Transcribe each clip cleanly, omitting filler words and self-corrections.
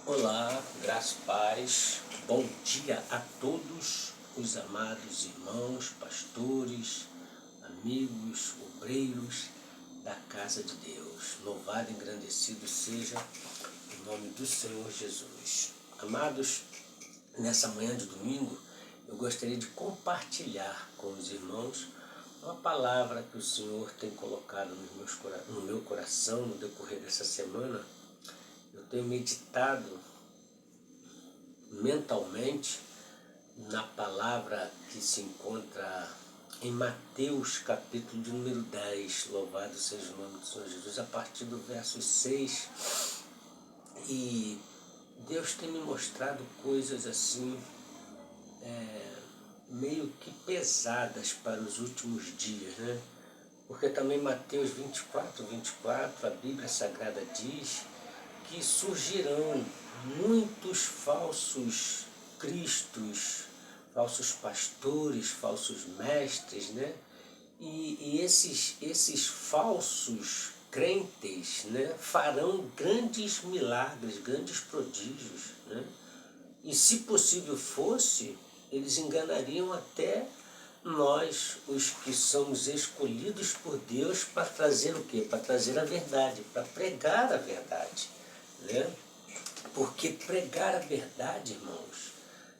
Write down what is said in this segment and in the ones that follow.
Olá, graça e paz, bom dia a todos os amados irmãos, pastores, amigos, obreiros da casa de Deus. Louvado e engrandecido seja o nome do Senhor Jesus. Amados, nessa manhã de domingo, eu gostaria de compartilhar com os irmãos uma palavra que o Senhor tem colocado no meu coração no decorrer dessa semana. Eu tenho meditado mentalmente na palavra que se encontra em Mateus, capítulo de número 10, louvado seja o nome do Senhor Jesus, a partir do verso 6, e Deus tem me mostrado coisas assim, meio que pesadas para os últimos dias, né? Porque também Mateus 24, a Bíblia Sagrada diz que surgirão muitos falsos cristos, falsos pastores, falsos mestres, né? E esses falsos crentes, né, farão grandes milagres, grandes prodígios, né? E se possível fosse, eles enganariam até nós, os que somos escolhidos por Deus para trazer o quê? Para trazer a verdade, para pregar a verdade, né? Porque pregar a verdade, irmãos,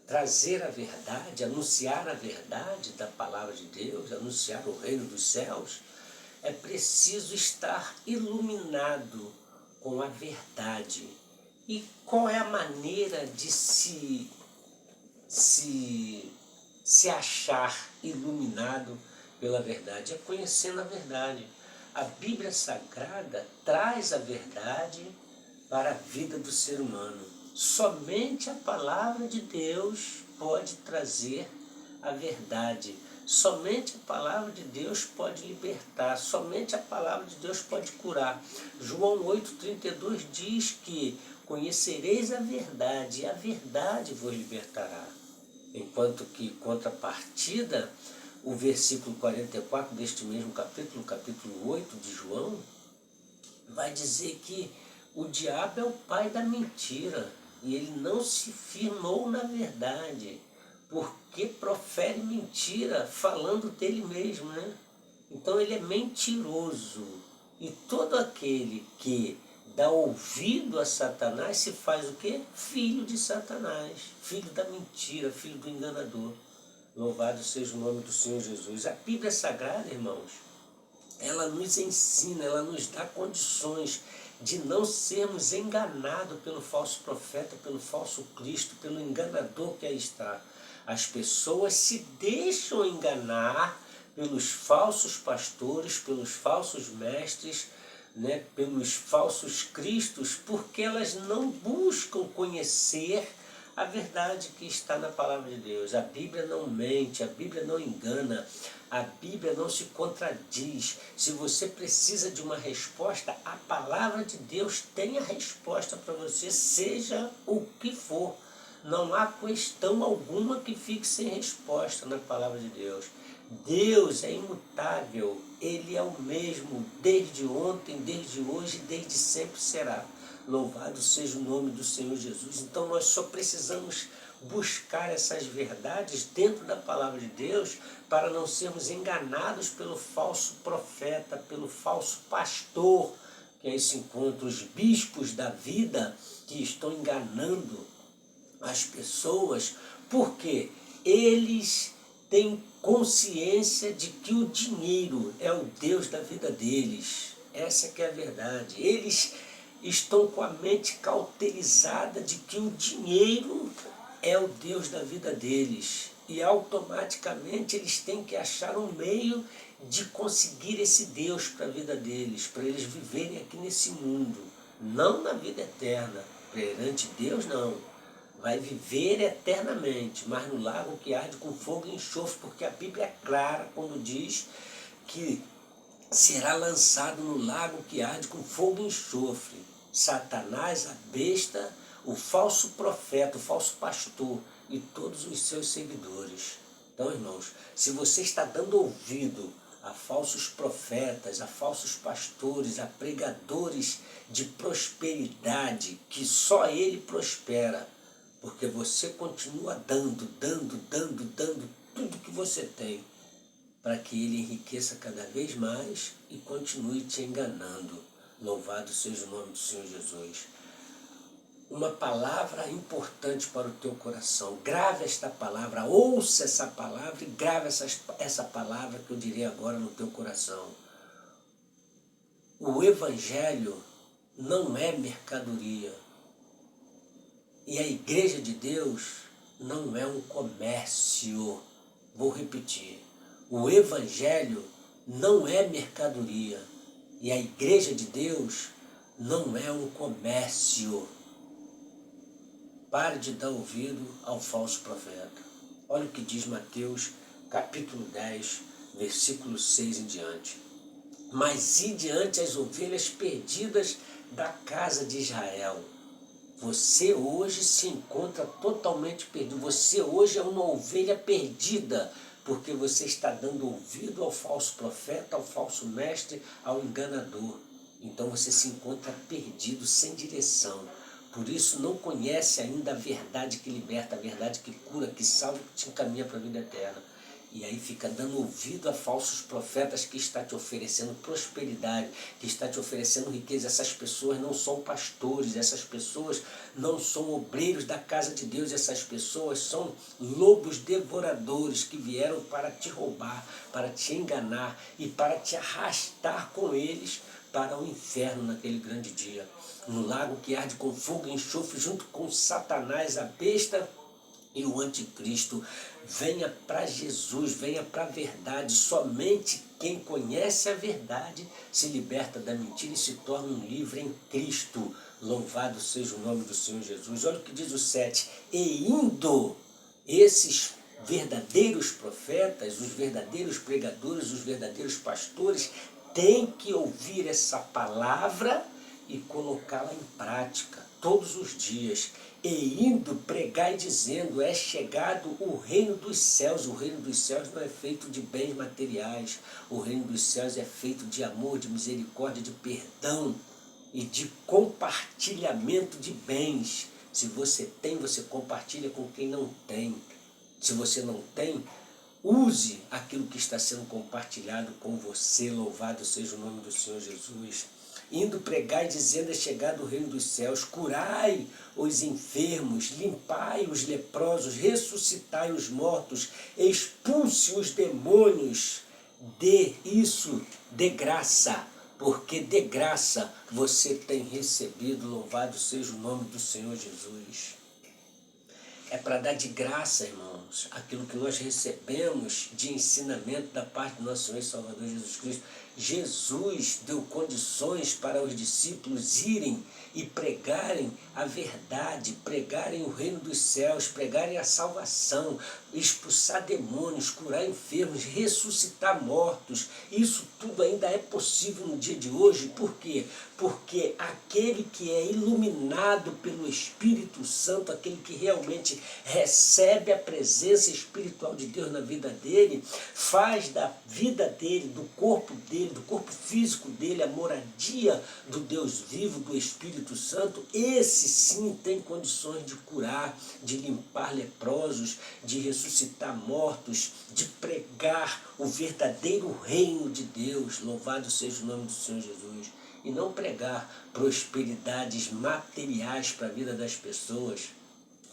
trazer a verdade, anunciar a verdade da palavra de Deus, anunciar o reino dos céus, é preciso estar iluminado com a verdade. E qual é a maneira de se achar iluminado pela verdade? É conhecendo a verdade. A Bíblia Sagrada traz a verdade para a vida do ser humano. Somente a palavra de Deus pode trazer a verdade. Somente a palavra de Deus pode libertar. Somente a palavra de Deus pode curar. João 8,32 diz que conhecereis a verdade e a verdade vos libertará. Enquanto que, contrapartida, o versículo 44 deste mesmo capítulo, capítulo 8 de João, vai dizer que o diabo é o pai da mentira e ele não se firmou na verdade, porque profere mentira falando dele mesmo, né? Então ele é mentiroso, e todo aquele que dá ouvido a Satanás se faz o quê? Filho de Satanás, filho da mentira, filho do enganador. Louvado seja o nome do Senhor Jesus. A Bíblia Sagrada, irmãos, ela nos ensina, ela nos dá condições de não sermos enganados pelo falso profeta, pelo falso Cristo, pelo enganador que aí está. As pessoas se deixam enganar pelos falsos pastores, pelos falsos mestres, né, pelos falsos cristos, porque elas não buscam conhecer a verdade que está na palavra de Deus. A Bíblia não mente, a Bíblia não engana, a Bíblia não se contradiz. Se você precisa de uma resposta, a palavra de Deus tem a resposta para você, seja o que for. Não há questão alguma que fique sem resposta na palavra de Deus. Deus é imutável, Ele é o mesmo, desde ontem, desde hoje e desde sempre será. Louvado seja o nome do Senhor Jesus. Então nós só precisamos buscar essas verdades dentro da palavra de Deus para não sermos enganados pelo falso profeta, pelo falso pastor, que aí se encontram os bispos da vida que estão enganando as pessoas, porque eles têm consciência de que o dinheiro é o Deus da vida deles. Essa que é a verdade. Eles estão com a mente cauterizada de que o dinheiro é o Deus da vida deles. E automaticamente eles têm que achar um meio de conseguir esse Deus para a vida deles, para eles viverem aqui nesse mundo, não na vida eterna. Perante Deus, não. Vai viver eternamente, mas no lago que arde com fogo e enxofre, porque a Bíblia é clara quando diz que será lançado no lago que arde com fogo e enxofre. Satanás, a besta, o falso profeta, o falso pastor e todos os seus seguidores. Então, irmãos, se você está dando ouvido a falsos profetas, a falsos pastores, a pregadores de prosperidade, que só ele prospera, porque você continua dando tudo que você tem, para que ele enriqueça cada vez mais e continue te enganando. Louvado seja o nome do Senhor Jesus. Uma palavra importante para o teu coração. Grave esta palavra, ouça essa palavra e grave essa palavra que eu direi agora no teu coração. O Evangelho não é mercadoria. E a Igreja de Deus não é um comércio. Vou repetir. O Evangelho não é mercadoria. E a Igreja de Deus não é um comércio. Pare de dar ouvido ao falso profeta. Olha o que diz Mateus, capítulo 10, versículo 6 em diante. Mas e diante as ovelhas perdidas da casa de Israel. Você hoje se encontra totalmente perdido. Você hoje é uma ovelha perdida, porque você está dando ouvido ao falso profeta, ao falso mestre, ao enganador. Então você se encontra perdido, sem direção. Por isso não conhece ainda a verdade que liberta, a verdade que cura, que salva, que te encaminha para a vida eterna. E aí fica dando ouvido a falsos profetas que está te oferecendo prosperidade, que está te oferecendo riqueza. Essas pessoas não são pastores, essas pessoas não são obreiros da casa de Deus, essas pessoas são lobos devoradores que vieram para te roubar, para te enganar e para te arrastar com eles para o inferno naquele grande dia. No lago que arde com fogo e enxofre, junto com Satanás, a besta e o anticristo. Venha para Jesus, venha para a verdade. Somente quem conhece a verdade se liberta da mentira e se torna um livre em Cristo. Louvado seja o nome do Senhor Jesus. Olha o que diz o 7. E indo esses verdadeiros profetas, os verdadeiros pregadores, os verdadeiros pastores, têm que ouvir essa palavra e colocá-la em prática todos os dias. E indo pregar e dizendo, é chegado o reino dos céus. O reino dos céus não é feito de bens materiais. O reino dos céus é feito de amor, de misericórdia, de perdão e de compartilhamento de bens. Se você tem, você compartilha com quem não tem. Se você não tem, use aquilo que está sendo compartilhado com você. Louvado seja o nome do Senhor Jesus. Indo pregar e dizendo, é chegado o reino dos céus, curai os enfermos, limpai os leprosos, ressuscitai os mortos, expulse os demônios, dê isso de graça, porque de graça você tem recebido. Louvado seja o nome do Senhor Jesus. É para dar de graça, irmãos, aquilo que nós recebemos de ensinamento da parte do nosso Senhor e Salvador Jesus Cristo. Jesus deu condições para os discípulos irem e pregarem a verdade, pregarem o reino dos céus, pregarem a salvação, expulsar demônios, curar enfermos, ressuscitar mortos. Isso tudo ainda é possível no dia de hoje. Por quê? Porque aquele que é iluminado pelo Espírito Santo, aquele que realmente recebe a presença espiritual de Deus na vida dele, faz da vida dele, do corpo físico dele, a moradia do Deus vivo, do Espírito Santo. Esse sim tem condições de curar, de limpar leprosos, de ressuscitar mortos, de pregar o verdadeiro reino de Deus. Louvado seja o nome do Senhor Jesus. E não pregar prosperidades materiais para a vida das pessoas.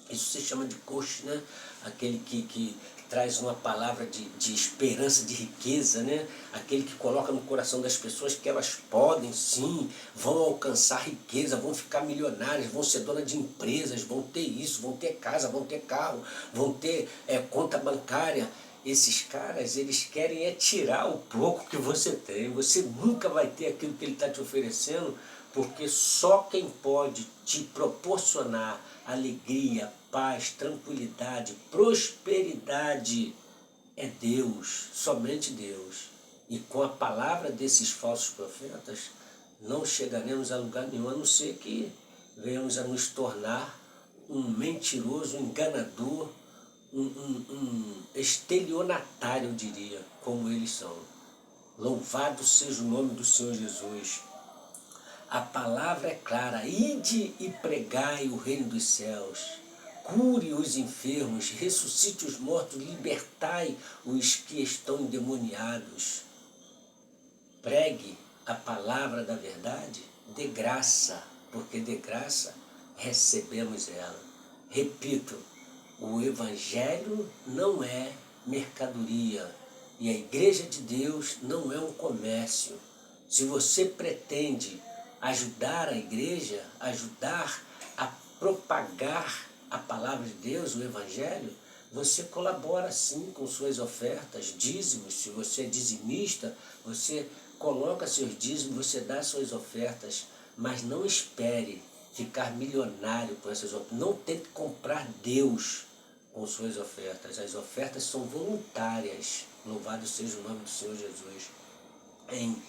Isso se chama de coach, né? Aquele que traz uma palavra de esperança, de riqueza, né? Aquele que coloca no coração das pessoas que elas podem, sim, vão alcançar riqueza, vão ficar milionárias, vão ser donas de empresas, vão ter isso, vão ter casa, vão ter carro, vão ter conta bancária. Esses caras, eles querem tirar o pouco que você tem. Você nunca vai ter aquilo que ele está te oferecendo, porque só quem pode te proporcionar alegria, paz, tranquilidade, prosperidade é Deus, somente Deus. E com a palavra desses falsos profetas, não chegaremos a lugar nenhum, a não ser que venhamos a nos tornar um mentiroso, um enganador, um estelionatário, eu diria, como eles são. Louvado seja o nome do Senhor Jesus. A palavra é clara, ide e pregai o reino dos céus. Cure os enfermos, ressuscite os mortos, libertai os que estão endemoniados. Pregue a palavra da verdade de graça, porque de graça recebemos ela. Repito, o Evangelho não é mercadoria e a Igreja de Deus não é um comércio. Se você pretende ajudar a Igreja, ajudar a propagar a palavra de Deus, o Evangelho, você colabora sim com suas ofertas, dízimos. Se você é dizimista, você coloca seus dízimos, você dá suas ofertas, mas não espere ficar milionário com essas ofertas. Não tente comprar Deus com suas ofertas. As ofertas são voluntárias. Louvado seja o nome do Senhor Jesus. Em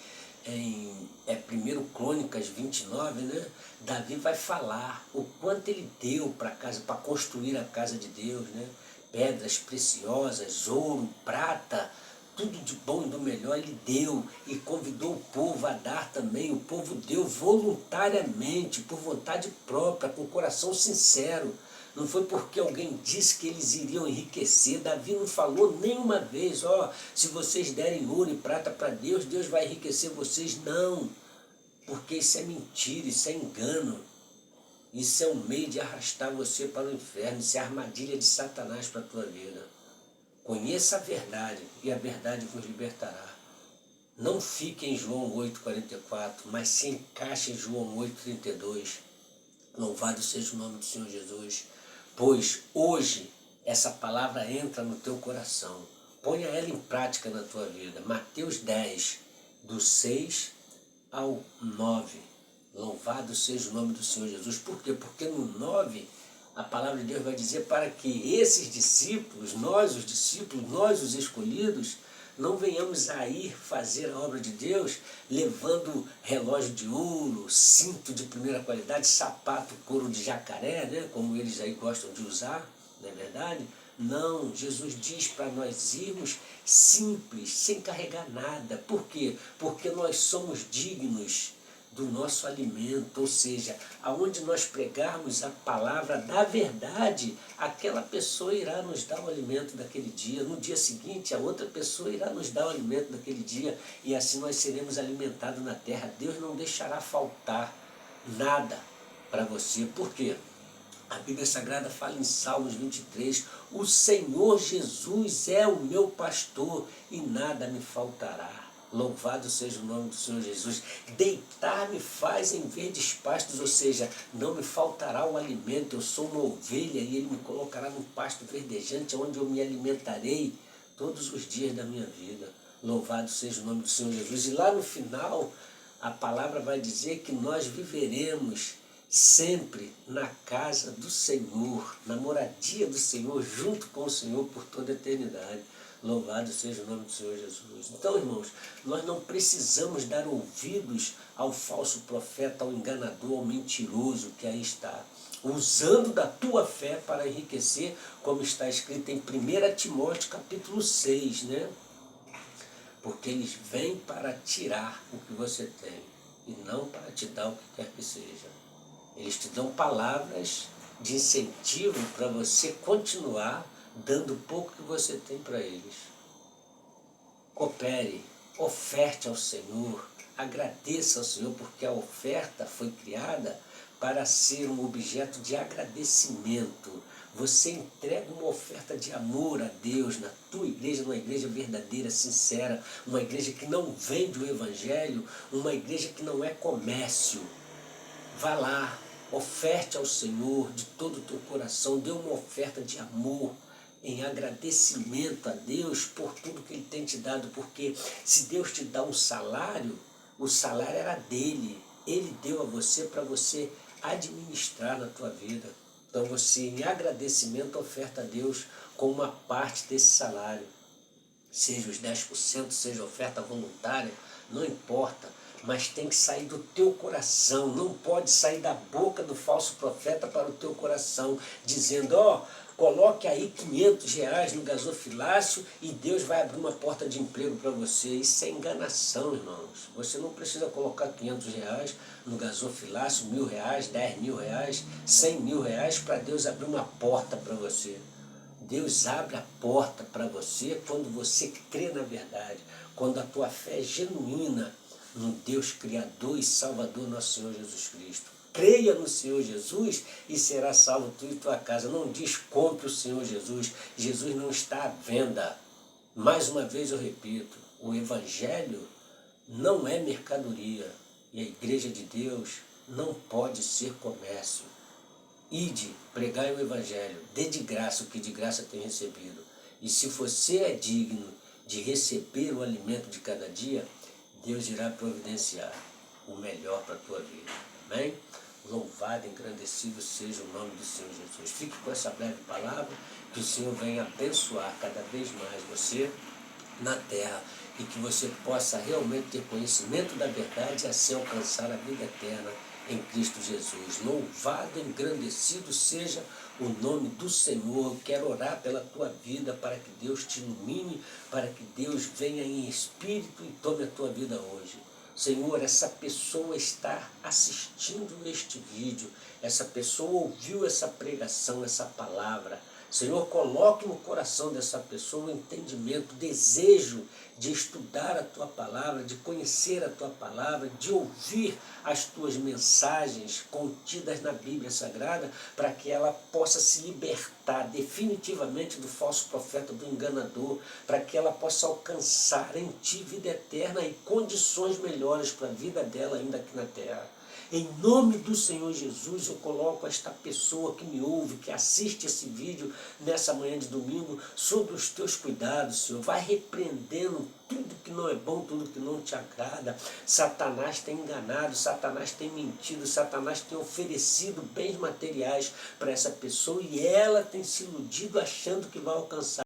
1 Crônicas 29, né? Davi vai falar o quanto ele deu para construir a casa de Deus, né? Pedras preciosas, ouro, prata, tudo de bom e do melhor ele deu e convidou o povo a dar também. O povo deu voluntariamente, por vontade própria, com coração sincero. Não foi porque alguém disse que eles iriam enriquecer. Davi não falou nenhuma vez, se vocês derem ouro e prata para Deus, Deus vai enriquecer vocês. Não, porque isso é mentira, isso é engano. Isso é um meio de arrastar você para o inferno, isso é armadilha de Satanás para a tua vida. Conheça a verdade e a verdade vos libertará. Não fique em João 8,44, mas se encaixe em João 8,32. Louvado seja o nome do Senhor Jesus. Pois hoje essa palavra entra no teu coração. Ponha ela em prática na tua vida. Mateus 10, do 6 ao 9. Louvado seja o nome do Senhor Jesus. Por quê? Porque no 9 a palavra de Deus vai dizer para que esses discípulos, nós os discípulos, nós os escolhidos, não venhamos a ir fazer a obra de Deus levando relógio de ouro, cinto de primeira qualidade, sapato, couro de jacaré, né, como eles aí gostam de usar, não é verdade? Não, Jesus diz para nós irmos simples, sem carregar nada. Por quê? Porque nós somos dignos do nosso alimento, ou seja, aonde nós pregarmos a palavra da verdade, aquela pessoa irá nos dar o alimento daquele dia. No dia seguinte, a outra pessoa irá nos dar o alimento daquele dia, e assim nós seremos alimentados na terra. Deus não deixará faltar nada para você. Por quê? A Bíblia Sagrada fala em Salmos 23, o Senhor Jesus é o meu pastor e nada me faltará. Louvado seja o nome do Senhor Jesus. Deitar-me faz em verdes pastos, ou seja, não me faltará o alimento. Eu sou uma ovelha e Ele me colocará num pasto verdejante, onde eu me alimentarei todos os dias da minha vida. Louvado seja o nome do Senhor Jesus. E lá no final, a palavra vai dizer que nós viveremos sempre na casa do Senhor, na moradia do Senhor, junto com o Senhor por toda a eternidade. Louvado seja o nome do Senhor Jesus. Então, irmãos, nós não precisamos dar ouvidos ao falso profeta, ao enganador, ao mentiroso que aí está, usando da tua fé para enriquecer, como está escrito em 1 Timóteo capítulo 6, né? Porque eles vêm para tirar o que você tem e não para te dar o que quer que seja. Eles te dão palavras de incentivo para você continuar dando o pouco que você tem para eles. Coopere, oferte ao Senhor, agradeça ao Senhor, porque a oferta foi criada para ser um objeto de agradecimento. Você entrega uma oferta de amor a Deus na tua igreja, uma igreja verdadeira, sincera, uma igreja que não vende o Evangelho, uma igreja que não é comércio. Vá lá, oferte ao Senhor de todo o teu coração, dê uma oferta de amor, em agradecimento a Deus por tudo que Ele tem te dado, porque se Deus te dá um salário, o salário era dele, Ele deu a você para você administrar na tua vida. Então você, em agradecimento, oferta a Deus com uma parte desse salário, seja os 10%, seja oferta voluntária, não importa, mas tem que sair do teu coração, não pode sair da boca do falso profeta para o teu coração, dizendo, ó, coloque aí R$ 500 no gasofilácio e Deus vai abrir uma porta de emprego para você. Isso é enganação, irmãos. Você não precisa colocar R$ 500 no gasofilácio, R$ 1.000, R$ 10.000, R$ 100.000 para Deus abrir uma porta para você. Deus abre a porta para você quando você crê na verdade, quando a tua fé é genuína no Deus Criador e Salvador, nosso Senhor Jesus Cristo. Creia no Senhor Jesus e será salvo tu e tua casa. Não diz compre o Senhor Jesus. Jesus não está à venda. Mais uma vez eu repito, o Evangelho não é mercadoria e a Igreja de Deus não pode ser comércio. Ide, pregai o Evangelho, dê de graça o que de graça tem recebido. E se você é digno de receber o alimento de cada dia, Deus irá providenciar o melhor para a tua vida. Amém? Louvado, engrandecido seja o nome do Senhor Jesus. Fique com essa breve palavra, que o Senhor venha abençoar cada vez mais você na terra e que você possa realmente ter conhecimento da verdade e assim alcançar a vida eterna em Cristo Jesus. Louvado, engrandecido seja o nome do Senhor. Eu quero orar pela tua vida para que Deus te ilumine, para que Deus venha em espírito e tome a tua vida hoje. Senhor, essa pessoa está assistindo este vídeo, essa pessoa ouviu essa pregação, essa palavra. Senhor, coloque no coração dessa pessoa o entendimento, o desejo de estudar a Tua palavra, de conhecer a Tua palavra, de ouvir as Tuas mensagens contidas na Bíblia Sagrada, para que ela possa se libertar definitivamente do falso profeta, do enganador, para que ela possa alcançar em Ti vida eterna e condições melhores para a vida dela ainda aqui na terra. Em nome do Senhor Jesus, eu coloco esta pessoa que me ouve, que assiste esse vídeo nessa manhã de domingo, sob os teus cuidados, Senhor. Vai repreendendo tudo que não é bom, tudo que não te agrada. Satanás tem enganado, Satanás tem mentido, Satanás tem oferecido bens materiais para essa pessoa e ela tem se iludido achando que vai alcançar